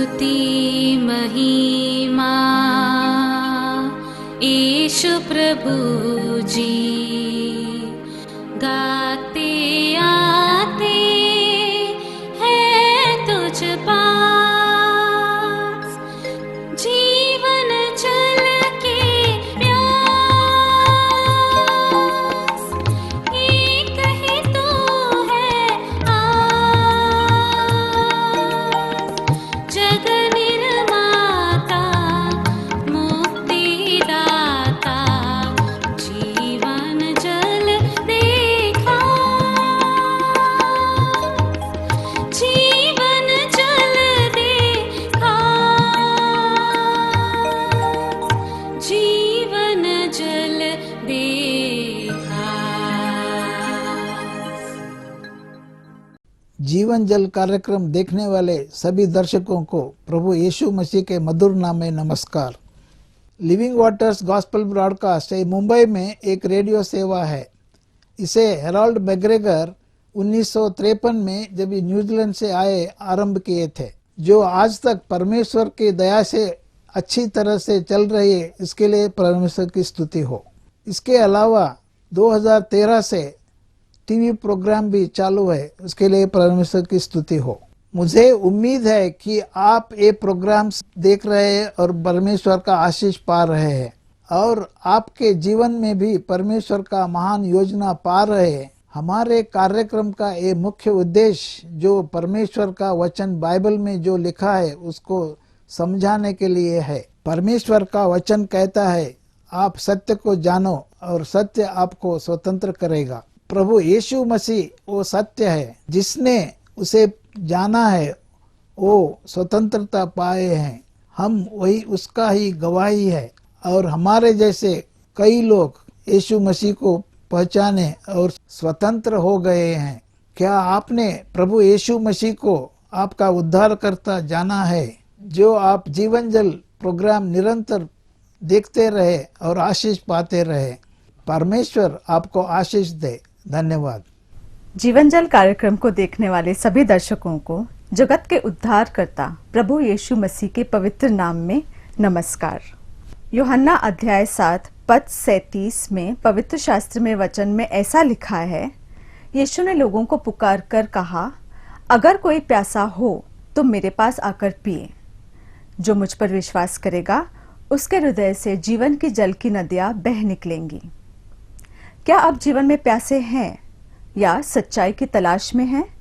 स्तुति महिमा यीशु प्रभु जी, गाते आते हैं तुझ पास, जीवन जल के प्यास, एक ही तो है आस, जग निर्माता मुक्तिदाता, जीवन जल देखा, जीवन जल देखा, जीवन जल देखा। जीवन जल कार्यक्रम देखने वाले सभी दर्शकों को प्रभु यीशु मसीह के मधुर नाम में नमस्कार। Living waters gospel broadcast Mumbai में एक रेडियो सेवा है। इसे हेराल्ड मैग्रेगर 1953 में जब न्यूजीलैंड से आए आरंभ किए थे, जो आज तक परमेश्वर की दया से अच्छी तरह से चल रही है। इसके लिए परमेश्वर की स्तुति हो। इसके अलावा 2013 से टीवी प्रोग्राम भी चालू है, उसके लिए परमेश्वर की स्तुति हो। मुझे उम्मीद है कि आप ये प्रोग्राम्स देख रहे हैं और परमेश्वर का आशीष पा रहे हैं, और आपके जीवन में भी परमेश्वर का महान योजना पा रहे हैं। हमारे कार्यक्रम का ये मुख्य उद्देश्य जो परमेश्वर का वचन बाइबल में जो लिखा है उसको समझाने के लिए है। परमेश्वर का वचन कहता है, आप सत्य को जानो और सत्य आपको स्वतंत्र करेगा। प्रभु यीशु मसीह वो सत्य है, जिसने उसे जाना है वो स्वतंत्रता पाए हैं। हम वही उसका ही गवाही है, और हमारे जैसे कई लोग यीशु मसीह को पहचाने और स्वतंत्र हो गए हैं। क्या आपने प्रभु यीशु मसीह को आपका उद्धारकर्ता जाना है? जो आप जीवन जल प्रोग्राम निरंतर देखते रहे और आशीष पाते रहे। परमेश्वर आपको आशीष दे। धन्यवाद। जीवन जल कार्यक्रम को देखने वाले सभी दर्शकों को जगत के उद्धारकर्ता प्रभु यीशु मसीह के पवित्र नाम में नमस्कार। यूहन्ना अध्याय 7 पद 37 में पवित्र शास्त्र में वचन में ऐसा लिखा है, यीशु ने लोगों को पुकार कर कहा, अगर कोई प्यासा हो तो मेरे पास आकर पिए। जो मुझ पर विश्वास करेगा उसके हृदय से जीवन की जल की नदियां बह निकलेंगी। क्या आप जीवन में प्यासे हैं या सच्चाई की तलाश में हैं?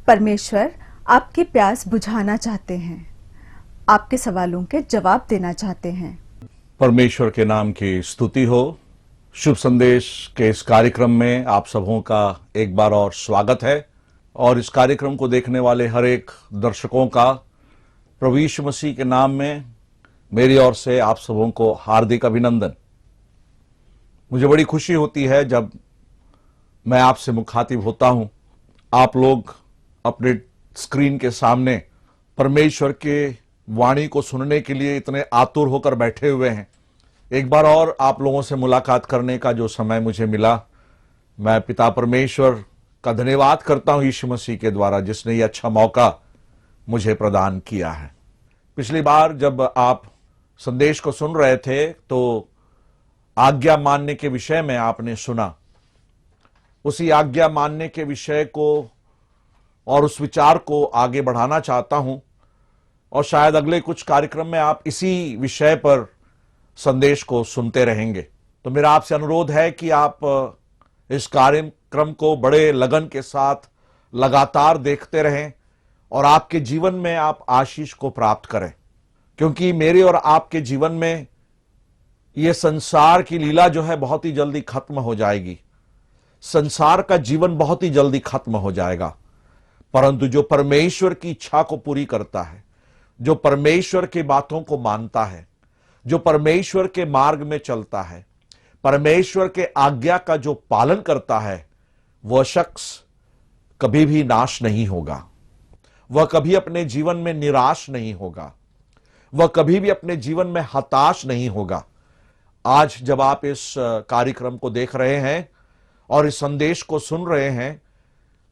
परमेश्वर आपकी प्यास बुझाना चाहते हैं, आपके सवालों के जवाब देना चाहते हैं। परमेश्वर के नाम की स्तुति हो। शुभ संदेश के इस कार्यक्रम में आप सबों का एक बार और स्वागत है, और इस कार्यक्रम को देखने वाले हर एक दर्शकों का प्रभु यीशु मसीह के नाम में मेरी ओर से आप सबों को हार्दिक अभिनंदन। मुझे बड़ी खुशी होती है जब मैं आपसे मुखातिब होता हूं। आप लोग अपने स्क्रीन के सामने परमेश्वर के वाणी को सुनने के लिए इतने आतुर होकर बैठे हुए हैं। एक बार और आप लोगों से मुलाकात करने का जो समय मुझे मिला, मैं पिता परमेश्वर का धन्यवाद करता हूं यीशु मसीह के द्वारा, जिसने ये अच्छा मौका मुझे प्रदान किया है। पिछली बार जब आप संदेश को सुन रहे थे तो आज्ञा मानने के विषय में आपने सुना। उसी आज्ञा मानने के विषय को और उस विचार को आगे बढ़ाना चाहता हूं, और शायद अगले कुछ कार्यक्रम में आप इसी विषय पर संदेश को सुनते रहेंगे। तो मेरा आपसे अनुरोध है कि आप इस कार्यक्रम को बड़े लगन के साथ लगातार देखते रहें और आपके जीवन में आप आशीष को प्राप्त करें, क्योंकि मेरे और आपके जीवन में यह संसार की लीला जो है बहुत ही जल्दी खत्म हो जाएगी। संसार का जीवन बहुत ही जल्दी खत्म हो जाएगा, परंतु जो परमेश्वर की इच्छा को पूरी करता है, जो परमेश्वर की बातों को मानता है, जो परमेश्वर के मार्ग में चलता है, परमेश्वर के आज्ञा का जो पालन करता है, वह शख्स कभी भी नाश नहीं होगा। वह कभी अपने जीवन में निराश नहीं होगा। वह कभी भी अपने जीवन में हताश नहीं होगा। आज जब आप इस कार्यक्रम को देख रहे हैं और इस संदेश को सुन रहे हैं,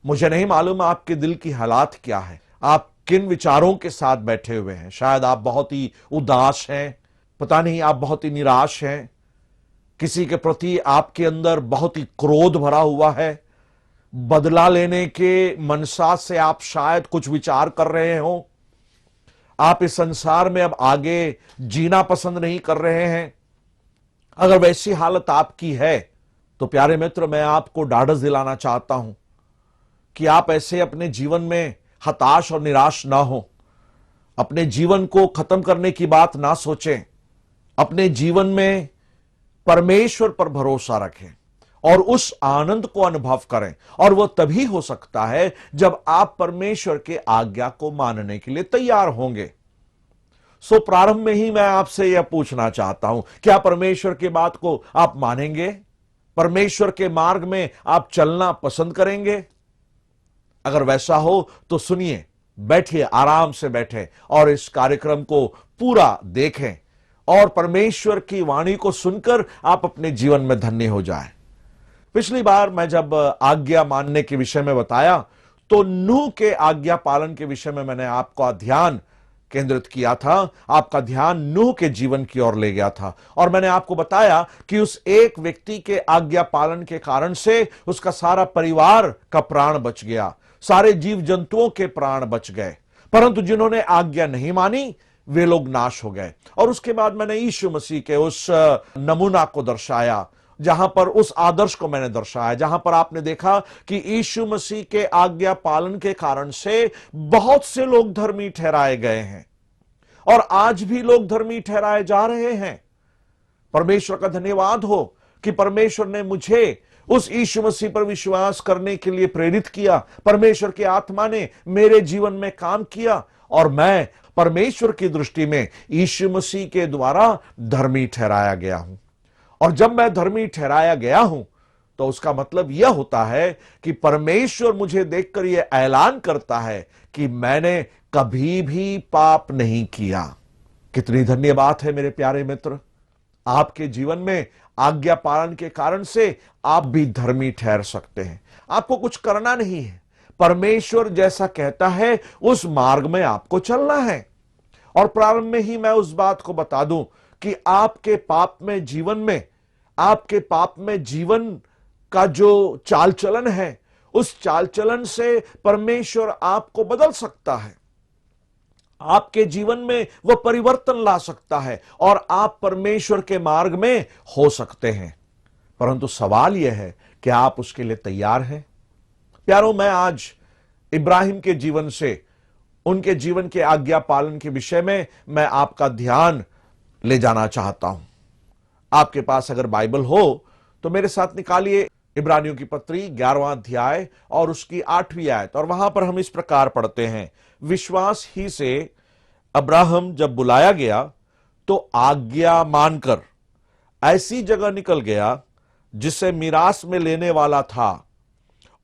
मुझे नहीं मालूम आपके दिल की हालात क्या है। आप किन विचारों के साथ बैठे हुए हैं। शायद आप बहुत ही उदास हैं, पता नहीं आप बहुत ही निराश हैं, किसी के प्रति आपके अंदर बहुत ही क्रोध भरा हुआ है, बदला लेने के मनसा से आप शायद कुछ विचार कर रहे हो, आप इस संसार में अब आगे जीना पसंद नहीं कर रहे हैं। अगर वैसी हालत आपकी है तो प्यारे मित्र, मैं आपको ढाढ़स दिलाना चाहता हूं कि आप ऐसे अपने जीवन में हताश और निराश ना हो, अपने जीवन को खत्म करने की बात ना सोचें, अपने जीवन में परमेश्वर पर भरोसा रखें और उस आनंद को अनुभव करें। और वह तभी हो सकता है जब आप परमेश्वर के आज्ञा को मानने के लिए तैयार होंगे। सो प्रारंभ में ही मैं आपसे यह पूछना चाहता हूं, क्या परमेश्वर की बात को आप मानेंगे? परमेश्वर के मार्ग में आप चलना पसंद करेंगे? अगर वैसा हो तो सुनिए, बैठिए, आराम से बैठें और इस कार्यक्रम को पूरा देखें और परमेश्वर की वाणी को सुनकर आप अपने जीवन में धन्य हो जाएं। पिछली बार मैं जब आज्ञा मानने के विषय में बताया तो नूह के आज्ञा पालन के विषय में मैंने आपका ध्यान केंद्रित किया था, आपका ध्यान नूह के जीवन की ओर ले गया था और मैंने आपको बताया कि उस एक व्यक्ति के आज्ञा पालन के कारण से उसका सारा परिवार का प्राण बच गया, सारे जीव जंतुओं के प्राण बच गए, परंतु जिन्होंने आज्ञा नहीं मानी वे लोग नाश हो गए। और उसके बाद मैंने यीशु मसीह के उस नमूना को दर्शाया, जहां पर उस आदर्श को मैंने दर्शाया, जहां पर आपने देखा कि यीशु मसीह के आज्ञा पालन के कारण से बहुत से लोग धर्मी ठहराए गए हैं और आज भी लोग धर्मी ठहराए जा रहे हैं। परमेश्वर का धन्यवाद हो कि परमेश्वर ने मुझे उस यीशु मसीह पर विश्वास करने के लिए प्रेरित किया। परमेश्वर की आत्मा ने मेरे जीवन में काम किया और मैं परमेश्वर की दृष्टि में यीशु मसीह के द्वारा धर्मी ठहराया गया हूं। और जब मैं धर्मी ठहराया गया हूं तो उसका मतलब यह होता है कि परमेश्वर मुझे देखकर यह ऐलान करता है कि मैंने कभी भी पाप नहीं किया। कितनी धन्य बात है मेरे प्यारे मित्र, आपके जीवन में आज्ञा पालन के कारण से आप भी धर्मी ठहर सकते हैं। आपको कुछ करना नहीं है, परमेश्वर जैसा कहता है उस मार्ग में आपको चलना है। और प्रारंभ में ही मैं उस बात को बता दूं कि आपके पाप में जीवन में, आपके पाप में जीवन का जो चाल चलन है, उस चाल चलन से परमेश्वर आपको बदल सकता है, आपके जीवन में वह परिवर्तन ला सकता है और आप परमेश्वर के मार्ग में हो सकते हैं। परंतु सवाल यह है कि आप उसके लिए तैयार हैं? प्यारों, मैं आज इब्राहिम के जीवन से, उनके जीवन के आज्ञा पालन के विषय में मैं आपका ध्यान ले जाना चाहता हूं। आपके पास अगर बाइबल हो तो मेरे साथ निकालिए इब्रानियों की पत्री 11वां अध्याय और उसकी 8वीं आयत। और वहां पर हम इस प्रकार पढ़ते हैं, विश्वास ही से अब्राहम जब बुलाया गया तो आज्ञा मानकर ऐसी जगह निकल गया जिसे मिरास में लेने वाला था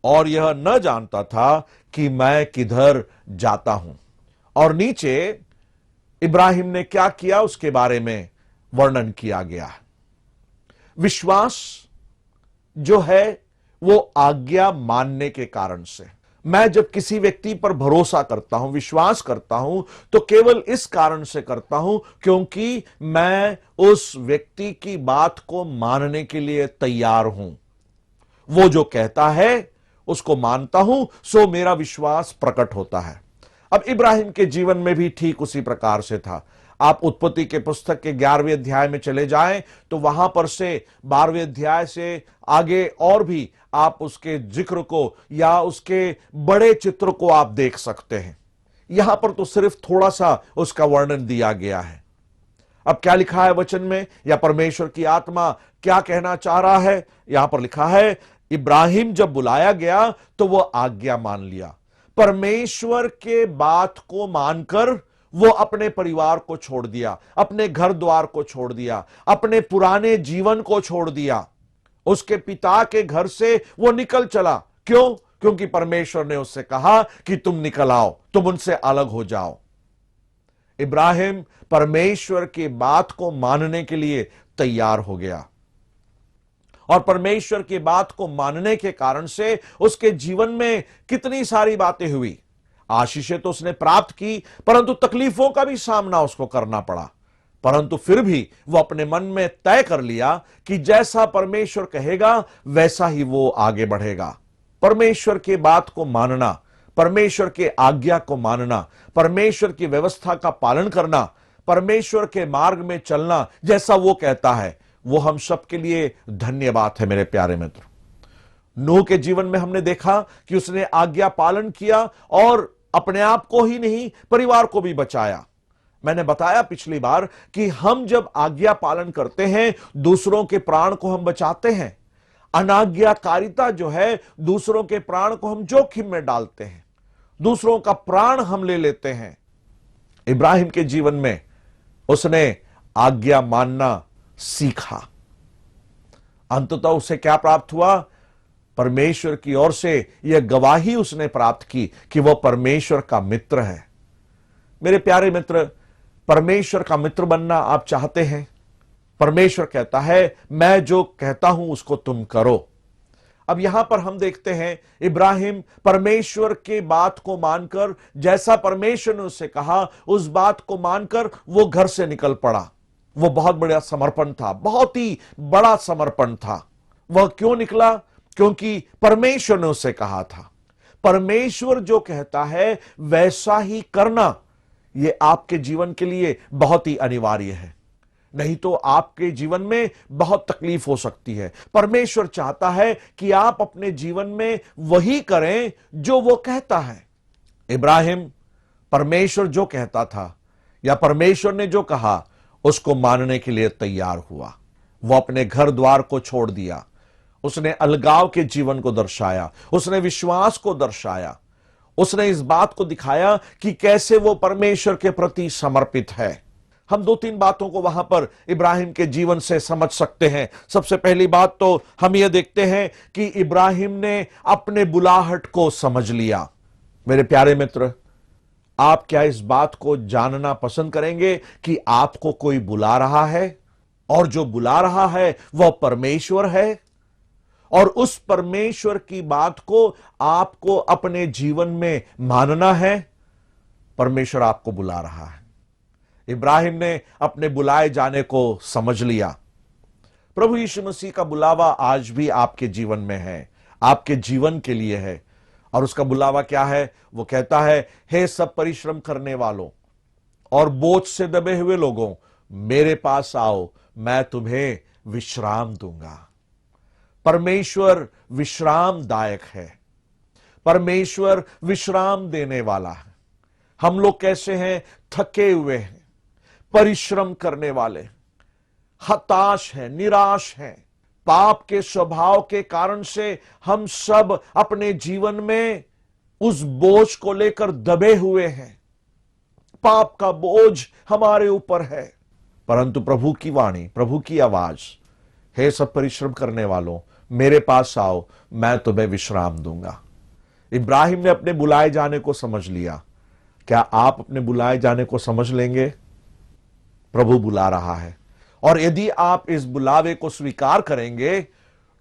और यह न जानता था कि मैं किधर जाता हूं। और नीचे इब्राहिम ने क्या किया उसके बारे में वर्णन किया गया है। विश्वास जो है वो आज्ञा मानने के कारण से, मैं जब किसी व्यक्ति पर भरोसा करता हूं, विश्वास करता हूं, तो केवल इस कारण से करता हूं क्योंकि मैं उस व्यक्ति की बात को मानने के लिए तैयार हूं। वो जो कहता है उसको मानता हूं, सो मेरा विश्वास प्रकट होता है। अब इब्राहिम के जीवन में भी ठीक उसी प्रकार से था। आप उत्पत्ति के पुस्तक के 11वें अध्याय में चले जाएं तो वहां पर से 12वें अध्याय से आगे और भी आप उसके जिक्र को या उसके बड़े चित्र को आप देख सकते हैं। यहां पर तो सिर्फ थोड़ा सा उसका वर्णन दिया गया है। अब क्या लिखा है वचन में, या परमेश्वर की आत्मा क्या कहना चाह रहा है? यहां पर लिखा है, इब्राहिम जब बुलाया गया तो वह आज्ञा मान लिया। परमेश्वर के बात को मानकर वो अपने परिवार को छोड़ दिया, अपने घर द्वार को छोड़ दिया, अपने पुराने जीवन को छोड़ दिया। उसके पिता के घर से वो निकल चला। क्यों? क्योंकि परमेश्वर ने उससे कहा कि तुम निकल आओ, तुम उनसे अलग हो जाओ। इब्राहिम परमेश्वर की बात को मानने के लिए तैयार हो गया और परमेश्वर की बात को मानने के कारण से उसके जीवन में कितनी सारी बातें हुई। आशीषें तो उसने प्राप्त की, परंतु तकलीफों का भी सामना उसको करना पड़ा। परंतु फिर भी वो अपने मन में तय कर लिया कि जैसा परमेश्वर कहेगा वैसा ही वो आगे बढ़ेगा। परमेश्वर की बात को मानना, परमेश्वर के आज्ञा को मानना, परमेश्वर की व्यवस्था का पालन करना, परमेश्वर के मार्ग में चलना जैसा वो कहता है, वो हम सबके लिए धन्य बात है। मेरे प्यारे मित्र, नूह के जीवन में हमने देखा कि उसने आज्ञा पालन किया और अपने आप को ही नहीं, परिवार को भी बचाया। मैंने बताया पिछली बार कि हम जब आज्ञा पालन करते हैं, दूसरों के प्राण को हम बचाते हैं। अनाज्ञाकारिता जो है, दूसरों के प्राण को हम जोखिम में डालते हैं, दूसरों का प्राण हम ले लेते हैं। इब्राहिम के जीवन में उसने आज्ञा मानना सीखा। अंततः उसे क्या प्राप्त हुआ? परमेश्वर की ओर से यह गवाही उसने प्राप्त की कि वह परमेश्वर का मित्र है। मेरे प्यारे मित्र, परमेश्वर का मित्र बनना आप चाहते हैं? परमेश्वर कहता है, मैं जो कहता हूं उसको तुम करो। अब यहां पर हम देखते हैं, इब्राहिम परमेश्वर के बात को मानकर, जैसा परमेश्वर ने उससे कहा उस बात को मानकर वो घर से निकल पड़ा। वो बहुत बड़ा समर्पण था, बहुत ही बड़ा समर्पण था। वह क्यों निकला? क्योंकि परमेश्वर ने उससे कहा था। परमेश्वर जो कहता है वैसा ही करना, यह आपके जीवन के लिए बहुत ही अनिवार्य है। नहीं तो आपके जीवन में बहुत तकलीफ हो सकती है। परमेश्वर चाहता है कि आप अपने जीवन में वही करें जो वो कहता है। इब्राहिम परमेश्वर जो कहता था या परमेश्वर ने जो कहा उसको मानने के लिए तैयार हुआ। वो अपने घर द्वार को छोड़ दिया। उसने अलगाव के जीवन को दर्शाया, उसने विश्वास को दर्शाया, उसने इस बात को दिखाया कि कैसे वो परमेश्वर के प्रति समर्पित है। हम 2-3 बातों को वहां पर इब्राहिम के जीवन से समझ सकते हैं। सबसे पहली बात तो हम ये देखते हैं कि इब्राहिम ने अपने बुलाहट को समझ लिया। मेरे प्यारे मित्र, आप क्या इस बात को जानना पसंद करेंगे कि आपको कोई बुला रहा है और जो बुला रहा है वह परमेश्वर है, और उस परमेश्वर की बात को आपको अपने जीवन में मानना है? परमेश्वर आपको बुला रहा है। इब्राहिम ने अपने बुलाए जाने को समझ लिया। प्रभु यीशु मसीह का बुलावा आज भी आपके जीवन में है, आपके जीवन के लिए है। और उसका बुलावा क्या है? वो कहता है, हे सब परिश्रम करने वालों और बोझ से दबे हुए लोगों, मेरे पास आओ, मैं तुम्हें विश्राम दूंगा। परमेश्वर विश्रामदायक है, परमेश्वर विश्राम देने वाला है। हम लोग कैसे हैं? थके हुए हैं, परिश्रम करने वाले, हताश हैं, निराश हैं। पाप के स्वभाव के कारण से हम सब अपने जीवन में उस बोझ को लेकर दबे हुए हैं। पाप का बोझ हमारे ऊपर है, परंतु प्रभु की वाणी, प्रभु की आवाज, हे सब परिश्रम करने वालों, मेरे पास आओ, मैं तुम्हें विश्राम दूंगा। इब्राहिम ने अपने बुलाए जाने को समझ लिया। क्या आप अपने बुलाए जाने को समझ लेंगे? प्रभु बुला रहा है, और यदि आप इस बुलावे को स्वीकार करेंगे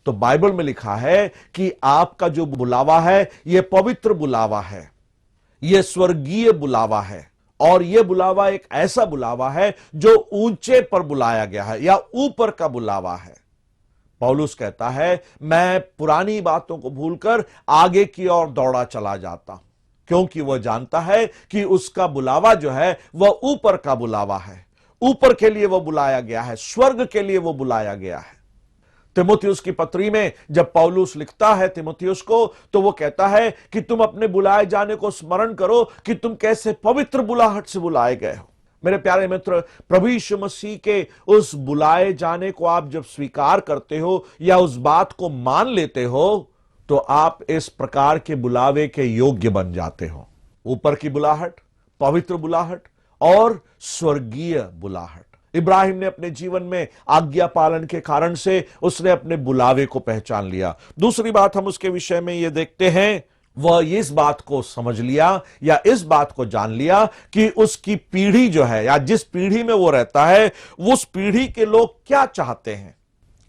तो बाइबल में लिखा है कि आपका जो बुलावा है यह पवित्र बुलावा है, यह स्वर्गीय बुलावा है, और यह बुलावा एक ऐसा बुलावा है जो ऊंचे पर बुलाया गया है या ऊपर का बुलावा है। पौलुस कहता है, मैं पुरानी बातों को भूलकर आगे की ओर दौड़ा चला जाता हूं, क्योंकि वह जानता है कि उसका बुलावा जो है वह ऊपर का बुलावा है। ऊपर के लिए वह बुलाया गया है, स्वर्ग के लिए वह बुलाया गया है। तीमुथियुस की पत्री में जब पौलुस लिखता है तीमुथियुस को, तो वो कहता है कि तुम अपने बुलाए जाने को स्मरण करो कि तुम कैसे पवित्र बुलाहट से बुलाए गए हो। मेरे प्यारे मित्र, प्रभु यीशु मसीह के उस बुलाए जाने को आप जब स्वीकार करते हो या उस बात को मान लेते हो, तो आप इस प्रकार के बुलावे के योग्य बन जाते हो। ऊपर की बुलाहट, पवित्र बुलाहट और स्वर्गीय बुलाहट। इब्राहिम ने अपने जीवन में आज्ञा पालन के कारण से उसने अपने बुलावे को पहचान लिया। दूसरी बात हम उसके विषय में यह देखते हैं, वह इस बात को समझ लिया या इस बात को जान लिया कि उसकी पीढ़ी जो है या जिस पीढ़ी में वो रहता है, उस पीढ़ी के लोग क्या चाहते हैं।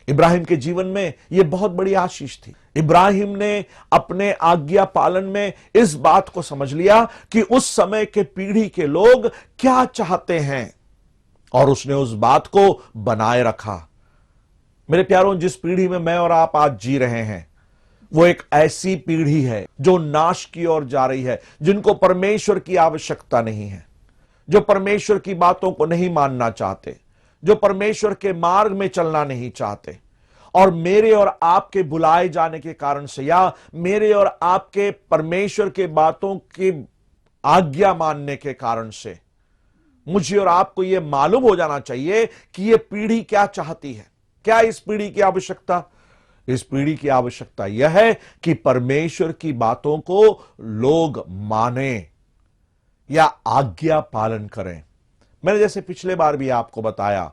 इब्राहिम के जीवन में यह बहुत बड़ी आशीष थी। इब्राहिम ने अपने आज्ञा पालन में इस बात को समझ लिया कि उस समय के पीढ़ी के लोग क्या चाहते हैं और उसने उस बात को बनाए रखा। मेरे प्यारों, जिस पीढ़ी में मैं और आप आज जी रहे हैं वो एक ऐसी पीढ़ी है जो नाश की ओर जा रही है, जिनको परमेश्वर की आवश्यकता नहीं है, जो परमेश्वर की बातों को नहीं मानना चाहते, जो परमेश्वर के मार्ग में चलना नहीं चाहते। और मेरे और आपके बुलाए जाने के कारण से या मेरे और आपके परमेश्वर के बातों की आज्ञा मानने के कारण से मुझे और आपको यह मालूम हो जाना चाहिए कि यह पीढ़ी क्या चाहती है। क्या इस पीढ़ी की आवश्यकता? इस पीढ़ी की आवश्यकता यह है कि परमेश्वर की बातों को लोग माने या आज्ञा पालन करें। मैंने जैसे पिछले बार भी आपको बताया,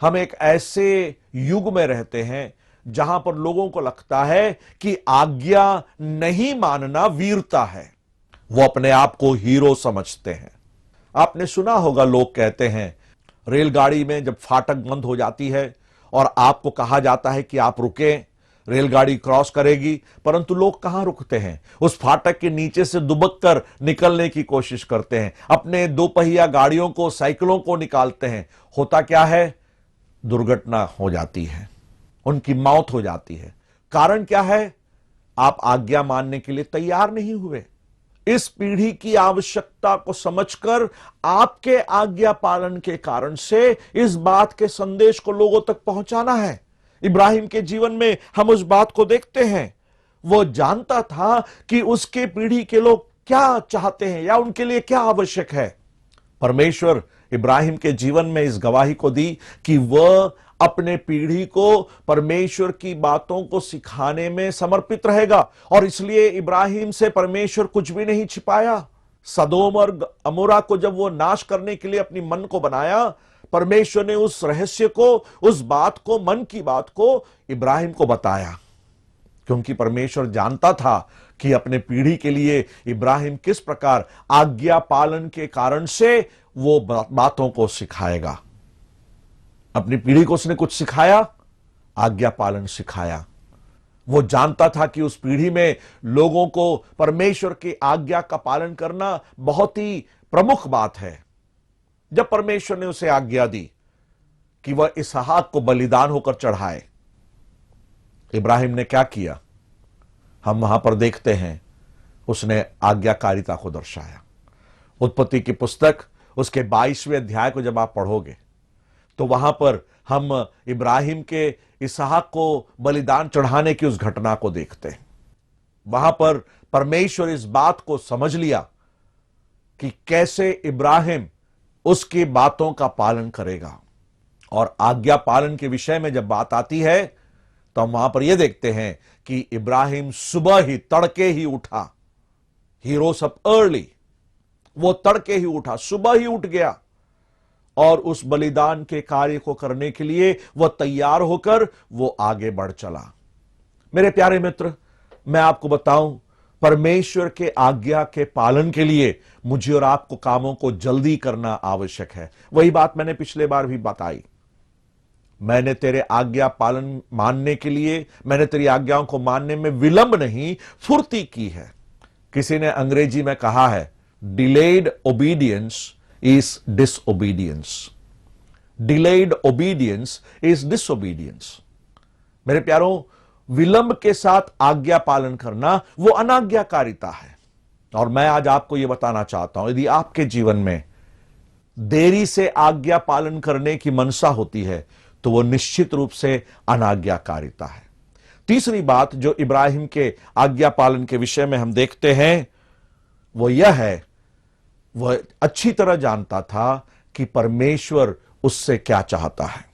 हम एक ऐसे युग में रहते हैं जहां पर लोगों को लगता है कि आज्ञा नहीं मानना वीरता है। वो अपने आप को हीरो समझते हैं। आपने सुना होगा, लोग कहते हैं रेलगाड़ी में जब फाटक बंद हो जाती है और आपको कहा जाता है कि आप रुकें, रेलगाड़ी क्रॉस करेगी, परंतु लोग कहां रुकते हैं? उस फाटक के नीचे से दुबक कर निकलने की कोशिश करते हैं। अपने दोपहिया गाड़ियों को, साइकिलों को निकालते हैं। होता क्या है? दुर्घटना हो जाती है, उनकी मौत हो जाती है। कारण क्या है? आप आज्ञा मानने के लिए तैयार नहीं हुए। इस पीढ़ी की आवश्यकता को समझकर आपके आज्ञा पालन के कारण से इस बात के संदेश को लोगों तक पहुंचाना है। इब्राहिम के जीवन में हम उस बात को देखते हैं। वो जानता था कि उसके पीढ़ी के लोग क्या चाहते हैं या उनके लिए क्या आवश्यक है। परमेश्वर इब्राहिम के जीवन में इस गवाही को दी कि वह अपने पीढ़ी को परमेश्वर की बातों को सिखाने में समर्पित रहेगा। और इसलिए इब्राहिम से परमेश्वर कुछ भी नहीं छिपाया। सदोम और अमोरा को जब वो नाश करने के लिए अपनी मन को बनाया, परमेश्वर ने उस रहस्य को, उस बात को, मन की बात को इब्राहिम को बताया, क्योंकि परमेश्वर जानता था कि अपने पीढ़ी के लिए इब्राहिम किस प्रकार आज्ञा पालन के कारण से वो बातों को सिखाएगा। अपनी पीढ़ी को उसने कुछ सिखाया, आज्ञा पालन सिखाया। वो जानता था कि उस पीढ़ी में लोगों को परमेश्वर की आज्ञा का पालन करना बहुत ही प्रमुख बात है। जब परमेश्वर ने उसे आज्ञा दी कि वह इसहाक को बलिदान होकर चढ़ाए, इब्राहिम ने क्या किया? हम वहां पर देखते हैं, उसने आज्ञाकारिता को दर्शाया। उत्पत्ति की पुस्तक उसके 22वें अध्याय को जब आप पढ़ोगे तो वहां पर हम इब्राहिम के इसहाक को बलिदान चढ़ाने की उस घटना को देखते हैं। वहां पर परमेश्वर इस बात को समझ लिया कि कैसे इब्राहिम उसकी बातों का पालन करेगा। और आज्ञा पालन के विषय में जब बात आती है तो हम वहां पर यह देखते हैं कि इब्राहिम सुबह ही, तड़के ही उठा। ही रोज अप अर्ली। वो तड़के ही उठा, सुबह ही उठ गया और उस बलिदान के कार्य को करने के लिए वह तैयार होकर वो आगे बढ़ चला। मेरे प्यारे मित्र, मैं आपको बताऊं, परमेश्वर के आज्ञा के पालन के लिए मुझे और आपको कामों को जल्दी करना आवश्यक है। वही बात मैंने पिछले बार भी बताई। मैंने तेरे आज्ञा पालन मानने के लिए, मैंने तेरी आज्ञाओं को मानने में विलंब नहीं, फुर्ती की है। किसी ने अंग्रेजी में कहा है, delayed obedience is disobedience. Delayed obedience is disobedience. मेरे प्यारों, विलंब के साथ आज्ञा पालन करना वो अनाज्ञाकारिता है। और मैं आज आपको यह बताना चाहता हूं, यदि आपके जीवन में देरी से आज्ञा पालन करने की मनसा होती है तो वो निश्चित रूप से अनाज्ञाकारिता है। तीसरी बात जो इब्राहिम के आज्ञा पालन के विषय में हम देखते हैं वो यह है, वह अच्छी तरह जानता था कि परमेश्वर उससे क्या चाहता है।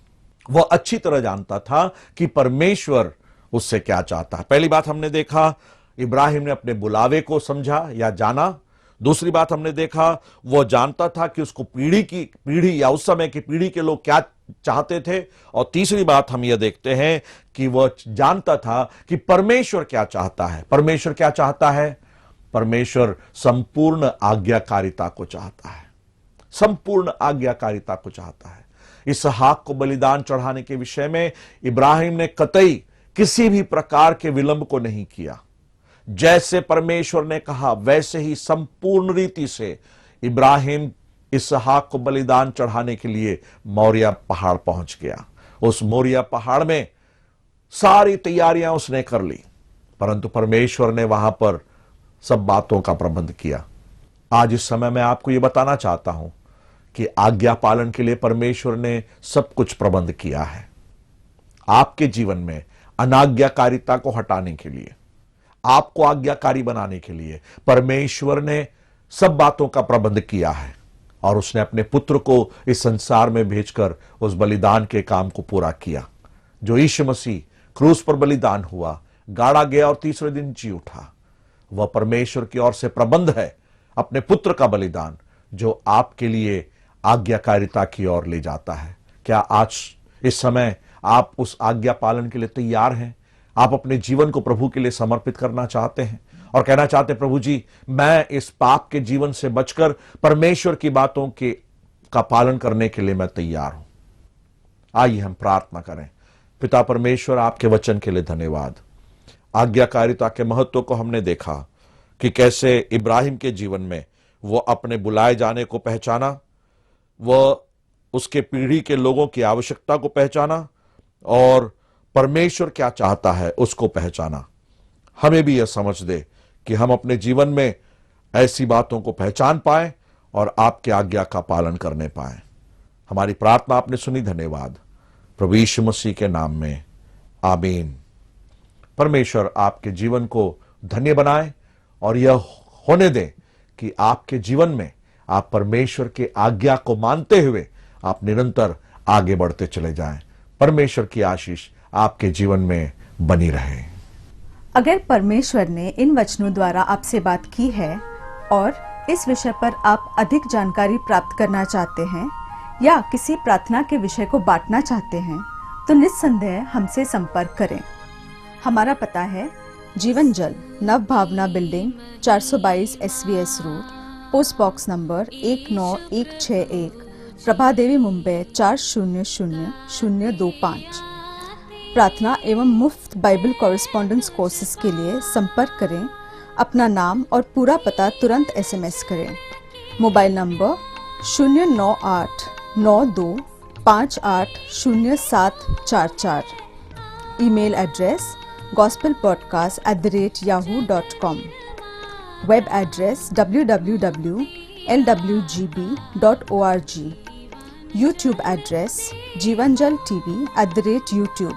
वह अच्छी तरह जानता था कि परमेश्वर उससे क्या चाहता है। पहली बात हमने देखा, इब्राहिम ने अपने बुलावे को समझा या जाना। दूसरी बात हमने देखा, वह जानता था कि उसको पीढ़ी या उस समय की पीढ़ी के लोग क्या चाहते थे। और तीसरी बात हम यह देखते हैं कि वह जानता था कि परमेश्वर क्या चाहता है। परमेश्वर क्या चाहता है? परमेश्वर संपूर्ण आज्ञाकारिता को चाहता है। संपूर्ण आज्ञाकारिता को चाहता है। इसहाक को बलिदान चढ़ाने के विषय में इब्राहिम ने कतई किसी भी प्रकार के विलंब को नहीं किया। जैसे परमेश्वर ने कहा वैसे ही संपूर्ण रीति से इब्राहिम इसहाक को बलिदान चढ़ाने के लिए मोरिया पहाड़ पहुंच गया। उस मोरिया पहाड़ में सारी तैयारियां उसने कर ली, परंतु परमेश्वर ने वहां पर सब बातों का प्रबंध किया। आज इस समय मैं आपको यह बताना चाहता हूं कि आज्ञा पालन के लिए परमेश्वर ने सब कुछ प्रबंध किया है। आपके जीवन में अनाज्ञाकारिता को हटाने के लिए, आपको आज्ञाकारी बनाने के लिए परमेश्वर ने सब बातों का प्रबंध किया है और उसने अपने पुत्र को इस संसार में भेजकर उस बलिदान के काम को पूरा किया। जो यीशु मसीह क्रूस पर बलिदान हुआ, गाड़ा गया और तीसरे दिन जी उठा, वह परमेश्वर की ओर से प्रबंध है, अपने पुत्र का बलिदान जो आपके लिए आज्ञाकारिता की ओर ले जाता है। क्या आज इस समय आप उस आज्ञा पालन के लिए तैयार हैं? आप अपने जीवन को प्रभु के लिए समर्पित करना चाहते हैं और कहना चाहते हैं, प्रभु जी मैं इस पाप के जीवन से बचकर परमेश्वर की बातों का पालन करने के लिए मैं तैयार हूं। आइए हम प्रार्थना करें। पिता परमेश्वर, आपके वचन के लिए धन्यवाद। आज्ञाकारिता के महत्व को हमने देखा कि कैसे इब्राहिम के जीवन में वो अपने बुलाए जाने को पहचाना, वह उसके पीढ़ी के लोगों की आवश्यकता को पहचाना और परमेश्वर क्या चाहता है उसको पहचाना। हमें भी यह समझ दे कि हम अपने जीवन में ऐसी बातों को पहचान पाएं और आपके आज्ञा का पालन करने पाएं। हमारी प्रार्थना आपने सुनी, धन्यवाद। प्रभु यीशु मसीह के नाम में, आमीन। परमेश्वर आपके जीवन को धन्य बनाए और यह होने दे कि आपके जीवन में आप परमेश्वर के आज्ञा को मानते हुए आप निरंतर आगे बढ़ते चले जाएं। परमेश्वर की आशीष आपके जीवन में बनी रहे। अगर परमेश्वर ने इन वचनों द्वारा आपसे बात की है और इस विषय पर आप अधिक जानकारी प्राप्त करना चाहते हैं या किसी प्रार्थना के विषय को बांटना चाहते हैं तो निस्संदेह हमसे संपर्क करें। हमारा पता है Jeevan Jal, Nav Bhavna building, 422 SVS road, post box number 19161, Prabha Devi, Mumbai 400025। प्रार्थना एवं मुफ्त बाइबल कॉरेस्पॉन्डेंस कोर्सेज के लिए संपर्क करें। अपना नाम और पूरा पता तुरंत SMS करें। Mobile number 09892580744। Email address gospelpodcast@yahoo.com। Web address www.lwgb.org। YouTube address Jeevanjal TV@YouTube।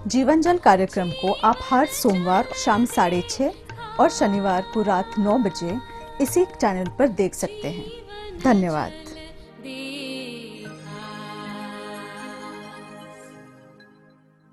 Jeevanjal कार्यक्रम को आप हर सोमवार शाम 6:30 और शनिवार को रात 9 बजे इसी चैनल पर देख सकते हैं। धन्यवाद।